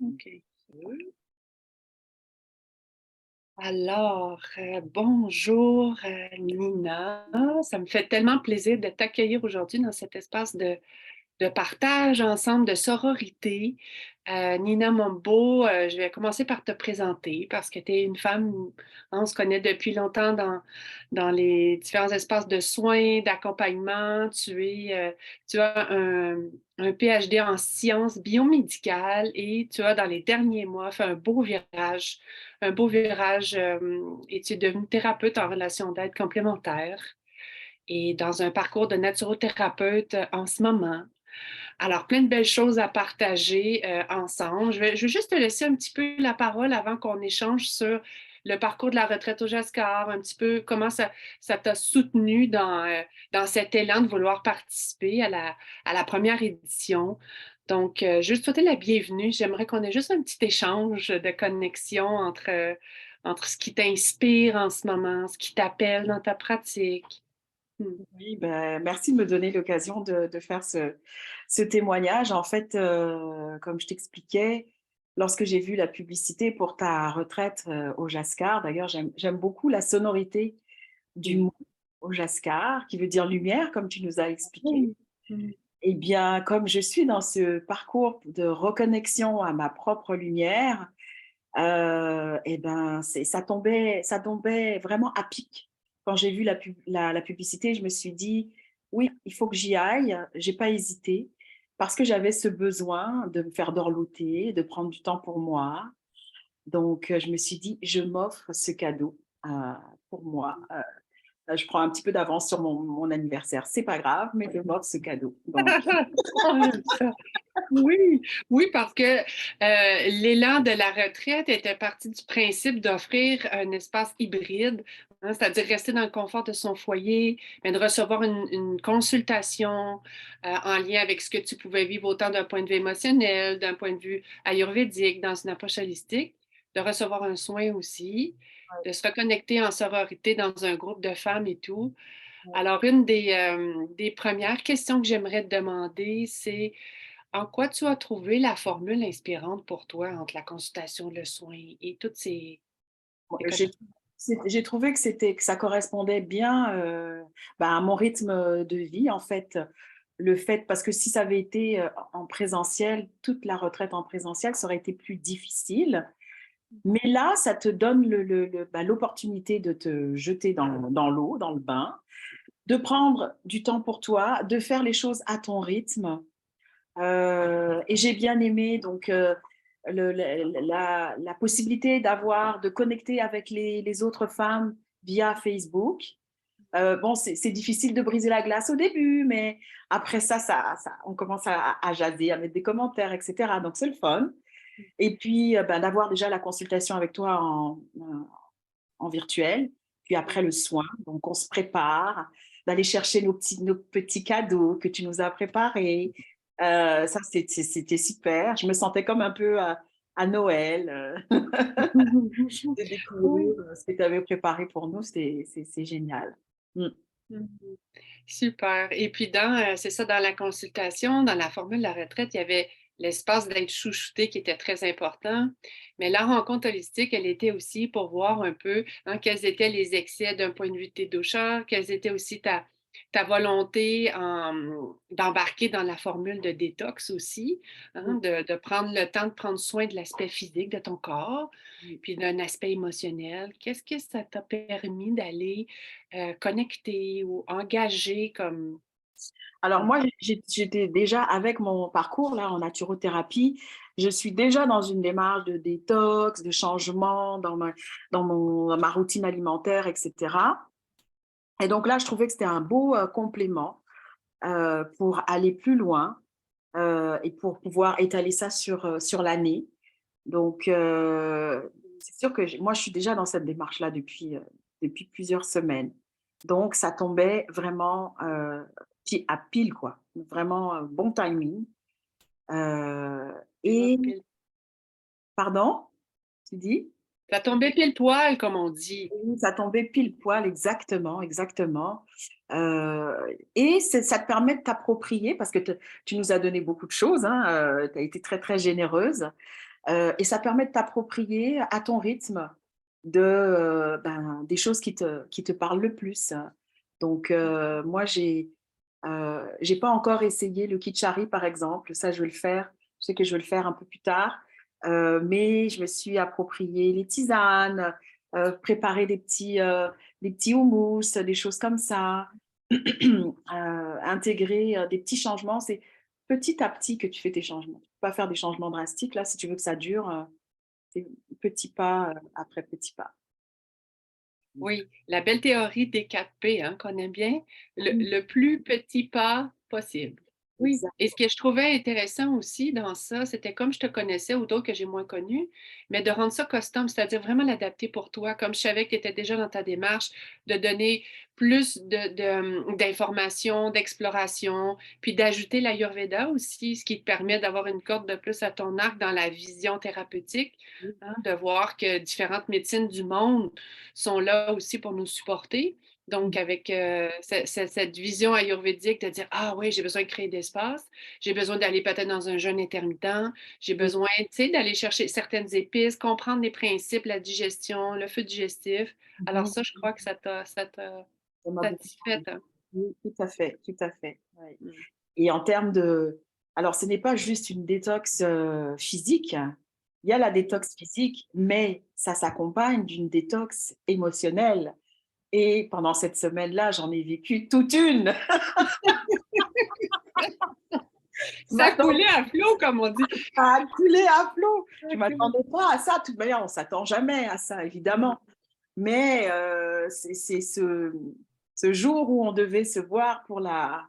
OK. Alors, bonjour, Nina. Ça me fait tellement plaisir de t'accueillir aujourd'hui dans cet espace de partage ensemble, de sororité. Nina Mombo, je vais commencer par te présenter parce que tu es une femme, hein, on se connaît depuis longtemps dans les différents espaces de soins, d'accompagnement. Tu as un PhD en sciences biomédicales et tu as, dans les derniers mois, fait un beau virage, et tu es devenue thérapeute en relation d'aide complémentaire et dans un parcours de naturothérapeute en ce moment. Alors, plein de belles choses à partager ensemble. Je vais juste te laisser un petit peu la parole avant qu'on échange sur le parcours de la retraite au Jascar, un petit peu comment ça t'a soutenu dans cet élan de vouloir participer à la première édition. Donc, juste souhaiter la bienvenue. J'aimerais qu'on ait juste un petit échange de connexion entre ce qui t'inspire en ce moment, ce qui t'appelle dans ta pratique. Hmm. Oui, ben, merci de me donner l'occasion de faire ce témoignage. En fait, comme je t'expliquais, lorsque j'ai vu la publicité pour ta retraite au Jascar, d'ailleurs, j'aime beaucoup la sonorité du Hmm. mot au Jascar, qui veut dire lumière, comme tu nous as expliqué. Oui. Hmm. Eh bien, comme je suis dans ce parcours de reconnexion à ma propre lumière, et ben, ça tombait vraiment à pic. Quand j'ai vu la publicité, je me suis dit: «Oui, il faut que j'y aille». J'ai pas hésité parce que j'avais ce besoin de me faire dorloter, de prendre du temps pour moi. Donc, je me suis dit: «Je m'offre ce cadeau, heu, pour moi». Je prends un petit peu d'avance sur mon anniversaire. C'est pas grave, mais je m'offre ce cadeau. Donc J'aime ça. Oui, oui, parce que l'élan de la retraite était parti du principe d'offrir un espace hybride, hein, c'est-à-dire rester dans le confort de son foyer, mais de recevoir une consultation en lien avec ce que tu pouvais vivre autant d'un point de vue émotionnel, d'un point de vue ayurvédique, dans une approche holistique, de recevoir un soin aussi, de se reconnecter en sororité dans un groupe de femmes et tout. Alors, une des premières questions que j'aimerais te demander, c'est en quoi tu as trouvé la formule inspirante pour toi entre la consultation, le soin et toutes Moi, ces connexions? j'ai trouvé que ça correspondait bien, à mon rythme, de vie, en fait. Le fait parce que si ça avait été, en présentiel, toute la retraite en présentiel, ça aurait été plus difficile. Mais là, ça te donne l'opportunité de te jeter dans l'eau, dans le bain, de prendre du temps pour toi, de faire les choses à ton rythme. Et j'ai bien aimé donc la possibilité de connecter avec les autres femmes via Facebook. Bon, c'est difficile de briser la glace au début, mais après on commence à jaser, à mettre des commentaires, etc. Donc c'est le fun. Et puis d'avoir déjà la consultation avec toi en virtuel, puis après le soin. Donc on se prépare, d'aller chercher nos petits cadeaux que tu nous as préparés. Ça, c'était super. Je me sentais comme un peu à Noël, de découvrir Oui. ce que tu avais préparé pour nous. C'est génial. Mm. Mhm. Super. Et puis c'est ça, dans la consultation, dans la formule de la retraite, il y avait l'espace d'être chouchouté qui était très important. Mais la rencontre holistique, elle était aussi pour voir un peu, hein, quels étaient les excès d'un point de vue de tes doucheurs, quelles étaient aussi ta volonté d'embarquer dans la formule de détox aussi, hein, de prendre le temps de prendre soin de l'aspect physique de ton corps, puis d'un aspect émotionnel. Qu'est-ce que ça t'a permis d'aller connecter ou engager comme. Alors Mmh. moi, j'étais déjà avec mon parcours là en naturothérapie, je suis déjà dans une démarche de détox, de changement dans ma routine alimentaire, etc. Et donc là, je trouvais que c'était un beau complément pour aller plus loin et pour pouvoir étaler ça sur l'année. Donc, c'est sûr que moi, je suis déjà dans cette démarche-là depuis plusieurs semaines. Donc, ça tombait vraiment à pile, quoi. Vraiment bon timing. Euh, et, pardon, tu dis? Ça tombait pile poil, comme on dit. Oui, ça tombait pile poil, exactement, exactement. Et ça te permet de t'approprier parce que tu nous as donné beaucoup de choses, hein, tu as été très, très généreuse. Et ça permet de t'approprier à ton rythme des choses qui te parlent le plus. Donc, moi, j'ai pas encore essayé le Kitchari, par exemple. Ça, je vais le faire. Je sais que je vais le faire un peu plus tard. Mais je me suis approprié les tisanes, préparer des petits houmous, des choses comme ça. Intégrer des petits changements. C'est petit à petit que tu fais tes changements. Tu peux pas faire des changements drastiques. Là, si tu veux que ça dure, c'est petit pas après petit pas. Oui, la belle théorie des 4 P, hein, qu'on aime bien, Oui, le plus petit pas possible. Oui, exact. et ce que je trouvais intéressant aussi dans ça, c'était comme je te connaissais ou d'autres que j'ai moins connus, mais de rendre ça custom, c'est-à-dire vraiment l'adapter pour toi, comme je savais que tu étais déjà dans ta démarche, de donner plus d'informations, d'exploration, puis d'ajouter l'Ayurveda aussi, ce qui te permet d'avoir une corde de plus à ton arc dans la vision thérapeutique, hein, de voir que différentes médecines du monde sont là aussi pour nous supporter. Donc, avec cette vision ayurvédique de dire, ah oui, j'ai besoin de créer d'espace, j'ai besoin d'aller peut-être dans un jeûne intermittent, j'ai Oui, besoin, tu sais, d'aller chercher certaines épices, comprendre les principes, la digestion, le feu digestif. Alors mhm. ça, je crois que Ça m'a beaucoup satisfait. parlé. Oui, tout à fait, tout à fait. Ouais. Mm. Et en termes de alors ce n'est pas juste une détox, physique. Il y a la détox physique, mais ça s'accompagne d'une détox émotionnelle et pendant cette semaine-là, j'en ai vécu toute une. Je Ça coulait m'attendais à flot, comme on dit. à couler à flot. Je Ça coulait. m'attendais pas à ça. De toute manière, on s'attend jamais à ça, évidemment. Mais c'est ce jour où on devait se voir pour la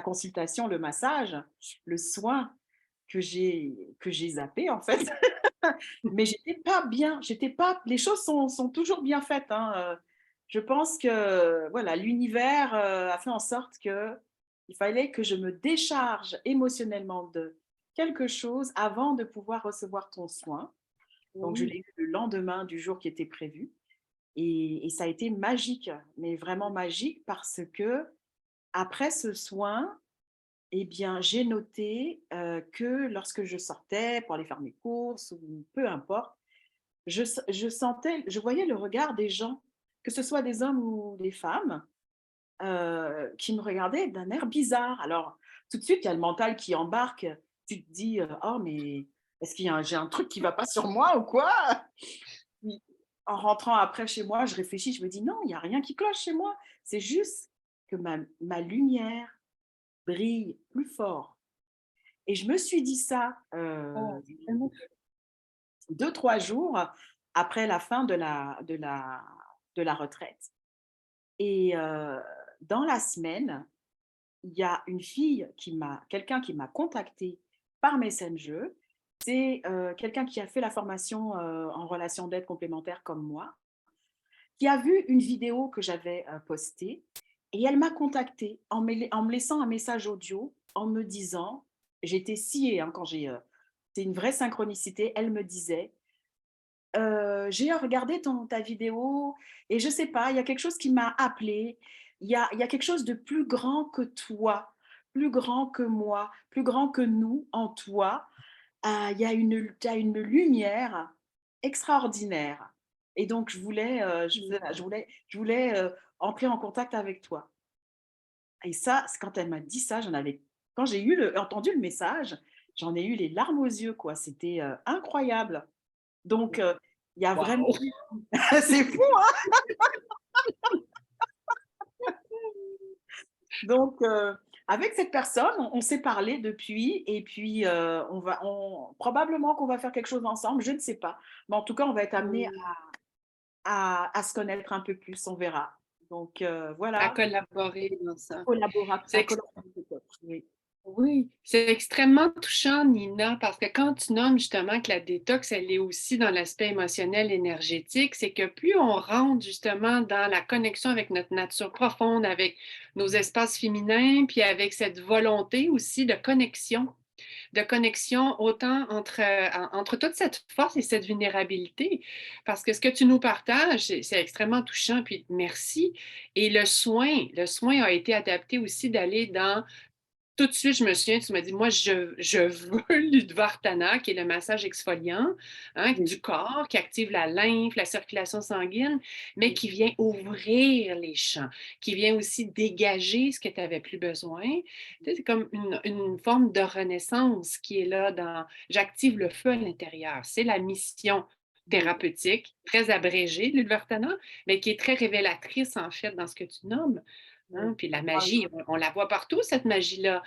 consultation, le massage, le soin que j'ai zappé en fait. Mais j'étais pas bien, j'étais pas les choses sont toujours bien faites, hein, je pense que voilà, l'univers, a fait en sorte que il fallait que je me décharge émotionnellement de quelque chose avant de pouvoir recevoir ton soin. Donc je Oui. l'ai eu le lendemain du jour qui était prévu et ça a été magique, mais vraiment magique parce que après ce soin, eh bien, j'ai noté, que lorsque je sortais pour aller faire mes courses ou peu importe, je voyais le regard des gens, que ce soit des hommes ou des femmes, qui me regardaient d'un air bizarre. Alors, tout de suite, il y a le mental qui embarque. Tu te dis, «Oh mais est-ce qu'il y a j'ai un truc qui va pas sur moi ou quoi?» Puis, en rentrant après chez moi, je réfléchis, je me dis: «Non, il y a rien qui cloche chez moi. C'est juste que ma lumière brille plus fort». Et je me suis dit ça, Oh, c'est tellement 2-3 jours après la fin de la retraite. Et dans la semaine, il y a quelqu'un qui m'a contactée par Messenger. C'est, quelqu'un qui a fait la formation, en relation d'aide complémentaire comme moi, qui a vu une vidéo que j'avais, postée et elle m'a contactée en me laissant un message audio en me disant j'étais sciée, hein, c'est une vraie synchronicité. Elle me disait: J'ai regardé ta vidéo et je sais pas, il y a quelque chose qui m'a appelée. Il y a quelque chose de plus grand que toi, plus grand que moi, plus grand que nous en toi. Il y a tu as une lumière extraordinaire et donc je voulais entrer en contact avec toi. Et ça, c'est quand elle m'a dit ça, quand j'ai entendu le message, j'en ai eu les larmes aux yeux, quoi. C'était, incroyable. Donc il y a vraiment wow! c'est fou, hein? Donc avec cette personne, on s'est parlé depuis et puis, on probablement qu'on va faire quelque chose ensemble, je ne sais pas. Mais en tout cas, on va être amenés Mmh. à se connaître un peu plus, on verra. Donc À voilà, collaborer dans ça. à C'est collaborer peut-être, oui. Oui, c'est extrêmement touchant, Nina, parce que quand tu nommes justement que la détox, elle est aussi dans l'aspect émotionnel, énergétique, c'est que plus on rentre justement dans la connexion avec notre nature profonde, avec nos espaces féminins, puis avec cette volonté aussi de connexion autant entre toute cette force et cette vulnérabilité, parce que ce que tu nous partages, c'est extrêmement touchant, puis merci. Et le soin a été adapté aussi d'aller dans tout de suite, je me souviens, tu m'as dit: «Moi, je veux l'Udvartana, qui est le massage exfoliant, hein, Oui, du corps, qui active la lymphe, la circulation sanguine, mais oui, qui vient ouvrir les champs, qui vient aussi dégager ce que tu avais plus besoin». Tu sais, c'est comme une forme de renaissance qui est là dans j'active le feu à l'intérieur. C'est la mission oui, thérapeutique, très abrégée de l'Udvartana, mais qui est très révélatrice, en fait, dans ce que tu nommes. oui. Hein, puis la Ah, magie, on la voit partout cette magie-là.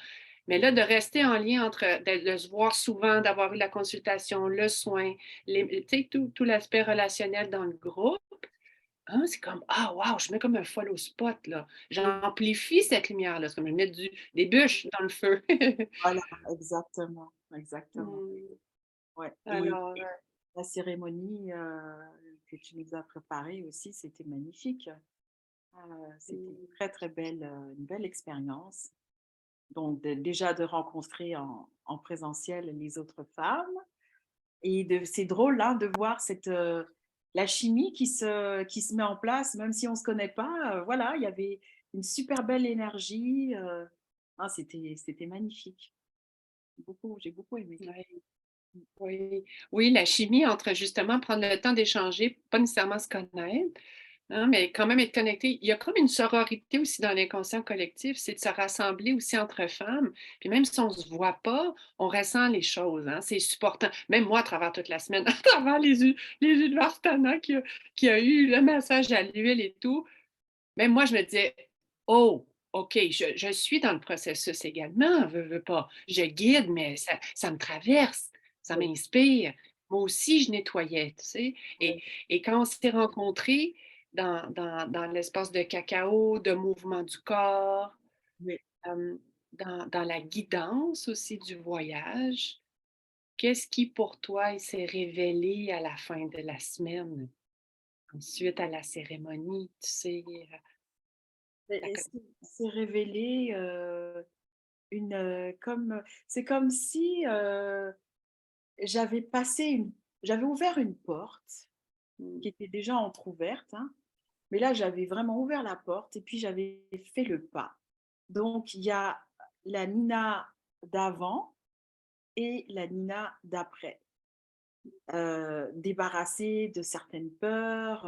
Mais là, de rester en lien entre de se voir souvent, d'avoir eu la consultation, le soin, tu sais, tout l'aspect relationnel dans le groupe, hein, c'est comme: «Ah wow, je mets comme un follow spot là. oui, J'amplifie cette lumière-là». C'est comme je mets des bûches dans le feu. voilà, exactement, exactement. Mmh. Ouais. Alors, Et la cérémonie que tu nous as préparée aussi, c'était magnifique. C'était une mmh, très très belle, une belle expérience. Donc déjà de rencontrer en présentiel les autres femmes et c'est drôle hein, de voir la chimie qui se met en place, même si on ne se connaît pas. Voilà, il y avait une super belle énergie. C'était magnifique. J'ai beaucoup aimé. ouais, oui, oui, la chimie entre justement prendre le temps d'échanger, pas nécessairement se connaître. Hein, mais quand même être connecté. Il y a comme une sororité aussi dans l'inconscient collectif, c'est de se rassembler aussi entre femmes. Puis même si on ne se voit pas, on ressent les choses, hein, c'est supportant. Même moi, à travers toute la semaine, à travers les huiles Vartana qui a eu le massage à l'huile et tout, même moi, je me disais: «Oh, OK, je suis dans le processus également, veux pas. Je guide, mais ça me traverse, ça Oui, m'inspire». Moi aussi, je nettoyais, tu sais? Et oui, et quand on s'est rencontrés dans l'espace de cacao, de mouvement du corps, oui. hem, dans la guidance aussi du voyage, qu'est-ce qui pour toi, il s'est révélé à la fin de la semaine, ensuite à la cérémonie, tu sais, Et la c'est révélé c'est comme si j'avais passé une, j'avais ouvert une porte Mmh. qui était déjà entrouverte, hein, mais là j'avais vraiment ouvert la porte et puis j'avais fait le pas. Donc il y a la Nina d'avant et la Nina d'après. Débarrassée de certaines peurs,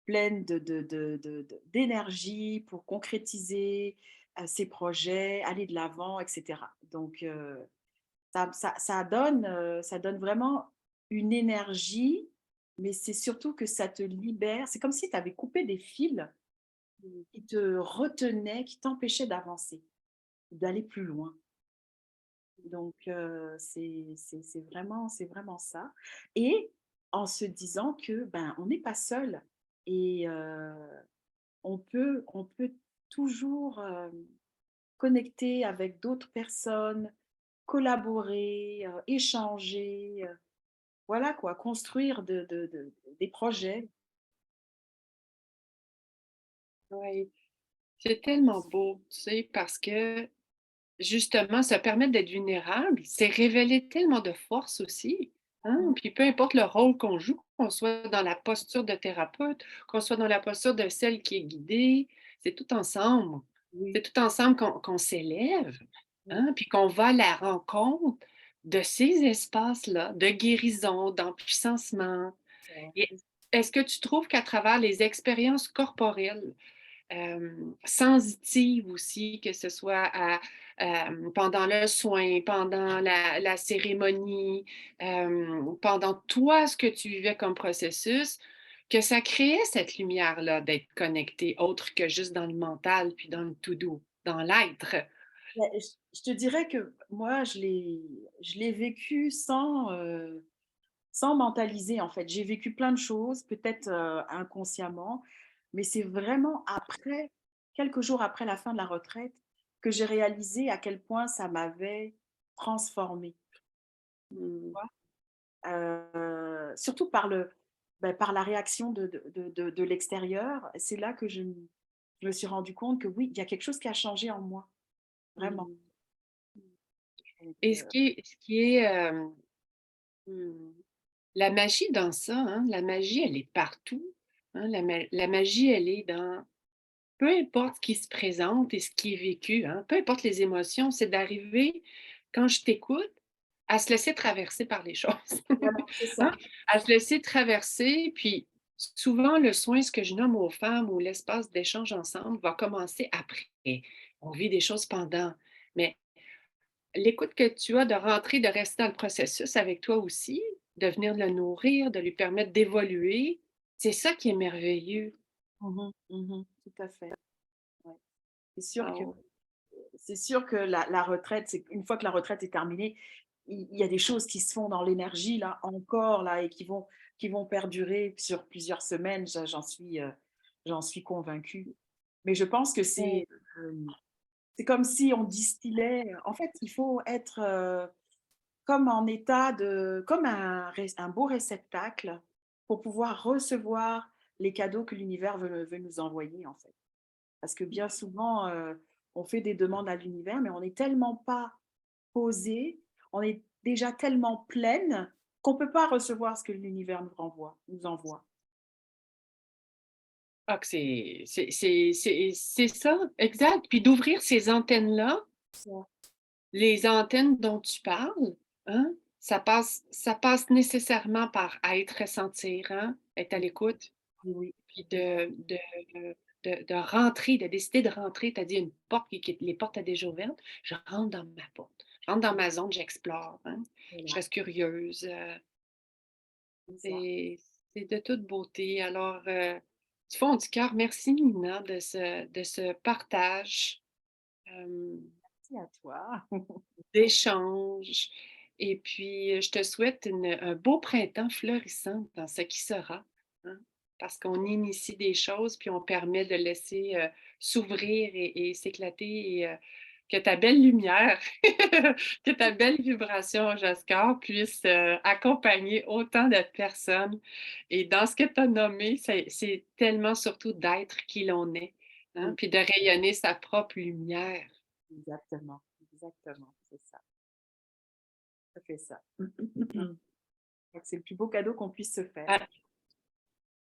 pleine d'énergie pour concrétiser, ses projets, aller de l'avant et cetera. Donc ça donne vraiment une énergie, mais c'est surtout que ça te libère. C'est comme si tu avais coupé des fils Mmh. qui te retenaient, qui t'empêchaient d'avancer, d'aller plus loin. Donc c'est vraiment ça et en se disant que, ben, on n'est pas seul et on peut toujours, connecter avec d'autres personnes, collaborer, échanger, voilà quoi, construire des projets. Oui, c'est tellement beau, tu sais, parce que justement, se permettre d'être vulnérable, c'est révéler tellement de force aussi, hein. Mmh. Puis peu importe le rôle qu'on joue, qu'on soit dans la posture de thérapeute, qu'on soit dans la posture de celle qui est guidée, c'est tout ensemble. Oui, C'est tout ensemble qu'on s'élève, oui, hein, puis qu'on va à la rencontre de ces espaces-là de guérison, d'empuissancement. c'est vrai. Et est-ce que tu trouves qu'à travers les expériences corporelles, sensitives aussi, que ce soit pendant le soin, pendant la cérémonie, pendant toi, ce que tu vivais comme processus, que ça créait cette lumière-là d'être connecté, autre que juste dans le mental, puis dans le to do, dans l'être. Beh, je te dirais que moi, je l'ai vécu sans mentaliser, en fait. J'ai vécu plein de choses, peut-être, inconsciemment, mais c'est vraiment après, quelques jours après la fin de la retraite, que j'ai réalisé à quel point ça m'avait transformée, Mmh, tu vois? Surtout par par la réaction de l'extérieur. C'est là que je me suis rendu compte que oui, il y a quelque chose qui a changé en moi, vraiment. mmh. Donc Et ce qui est, mmh, la magie dans ça, hein, la magie, elle est partout, hein, la magie, elle est dans peu importe ce qui se présente et ce qui est vécu, hein, peu importe les émotions, c'est d'arriver, quand je t'écoute, à se laisser traverser par les choses, Voilà, c'est ça. hein, à se laisser traverser, puis souvent le soin, ce que je nomme aux femmes ou l'espace d'échange ensemble va commencer après. On vit des choses pendant, mais l'écoute que tu as de rentrer, de rester dans le processus avec toi aussi, de venir le nourrir, de lui permettre d'évoluer, c'est ça qui est merveilleux. Mmh mh. Tout à fait. Ouais. C'est sûr que Waouh! c'est sûr que la retraite, c'est une fois que la retraite est terminée, il y a des choses qui se font dans l'énergie là, encore là et qui vont perdurer sur plusieurs semaines, j'en suis convaincue. Mais je pense que c'est comme si on distillait en fait, il faut être, comme en état de comme un beau réceptacle pour pouvoir recevoir les cadeaux que l'univers veut nous envoyer, en fait. Parce que bien souvent, on fait des demandes à l'univers, mais on n'est tellement pas posé, on est déjà tellement pleine qu'on ne peut pas recevoir ce que l'univers nous envoie. Ah que c'est ça, exact. Puis d'ouvrir ces antennes-là, Ça, les antennes dont tu parles, hein, ça passe nécessairement par être, ressentir, hein, être à oui, l'écoute, oui, oui, puis de rentrer, de décider de rentrer. Tu as dit une porte qui les portes étaient déjà ouvertes, je rentre dans ma porte, je rentre dans ma zone, j'explore, hein. Je voilà, reste curieuse, c'est ça. c'est c'est de toute beauté. Alors, du fond du cœur, merci Nina de ce partage, hem, Merci à toi. d'échange et puis, je te souhaite un beau printemps florissant dans ce qui sera, hein, parce qu'on initie des choses puis on permet de laisser, s'ouvrir et s'éclater et que ta belle lumière, que ta belle vibration Jascar puisse, accompagner autant de personnes et dans ce que tu as nommé, c'est tellement surtout d'être qui l'on est, hein, Oui, puis de rayonner sa propre lumière. exactement, exactement, c'est ça. Ça fait ça. Mmh. Donc c'est le plus beau cadeau qu'on puisse se faire. Ah,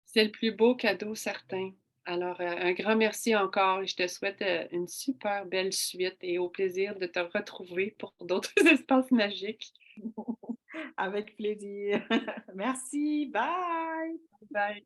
c'est le plus beau cadeau certain. Alors, un grand merci encore et je te souhaite, une super belle suite et au plaisir de te retrouver pour d'autres espaces magiques. Avec plaisir. Merci, bye. Bye.